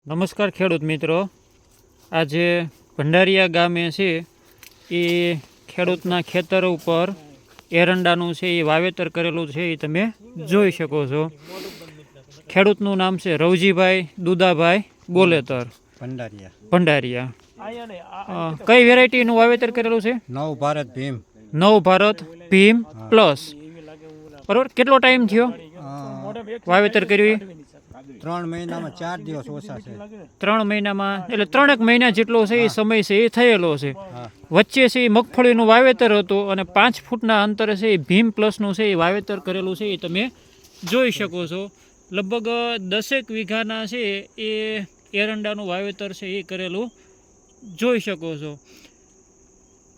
નમસ્કાર ખેડૂત મિત્રો, આજે ભંડારીયા ગામે છે એ ખેડૂતના ખેતર ઉપર એરંડાનું છે એ વાવેતર કરેલું છે એ તમે જોઈ શકો છો. ખેડૂતનું નામ છે રવજીભાઈ દુદાભાઈ બોલેતર ભંડારીયા. કઈ વેરાયટીનું વાવેતર કરેલું છે? નવ ભારત ભીમ પ્લસ. બરોબર, કેટલો ટાઈમ થયો વાવેતર કર્યું? 3 મહિનામાં 4 દિવસ ઓછા છે. 3 મહિનામાં એટલે 3 મહિના જેટલો છે એ સમય છે એ થયેલો છે. વચ્ચે છે એ મગફળીનું વાવેતર હતું અને 5 ફૂટના અંતરે છે એ ભીમ પ્લસનું છે એ વાવેતર કરેલું છે એ તમે જોઈ શકો છો. લગભગ 10 વીઘાના છે એ એરંડાનું વાવેતર છે એ કરેલું જોઈ શકો છો.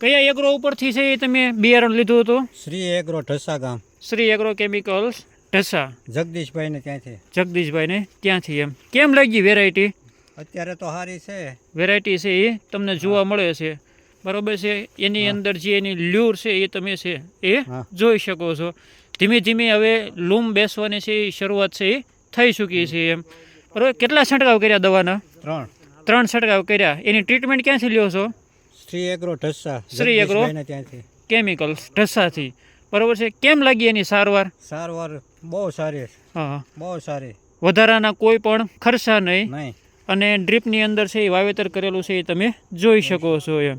કયા એગ્રો ઉપરથી છે એ તમે બિયારણ લીધું હતું? શ્રી એગ્રો ઢસા ગામ. Shri agro chemicals Dhasa. જગદીશભાઈને ત્યાંથી. જગદીશભાઈને ત્યાંથી. એમ કેમ લાગી વેરાયટી? અત્યારે તો સારી છે વેરાયટી છે એ તમને જોવા મળે છે. બરોબર છે. એની અંદર જે એની લ્યુર છે એ તમે છે એ જોઈ શકો છો. ધીમે ધીમે હવે લૂમ બેસવાની છે એ શરૂઆત છે એ થઈ ચૂકી છે એમ. બરોબર. કેટલા છંટકાવ કર્યા દવાના? 3 છંટકાવ કર્યા. એની ટ્રીટમેન્ટ ક્યાંથી લ્યો છો? શ્રી એગ્રો ઢસા. શ્રી એગ્રો ત્યાંથી કેમિકલ્સ ઢસાથી. બરોબર છે. કેમ લાગી એની સારવાર? સારવાર બહુ સારી. હા, બહુ સારી. વધારાના કોઈ પણ ખર્ચા નહીં નહીં. અને ડ્રીપની અંદર છે એ વાવેતર કરેલું છે એ તમે જોઈ શકો છો એમ.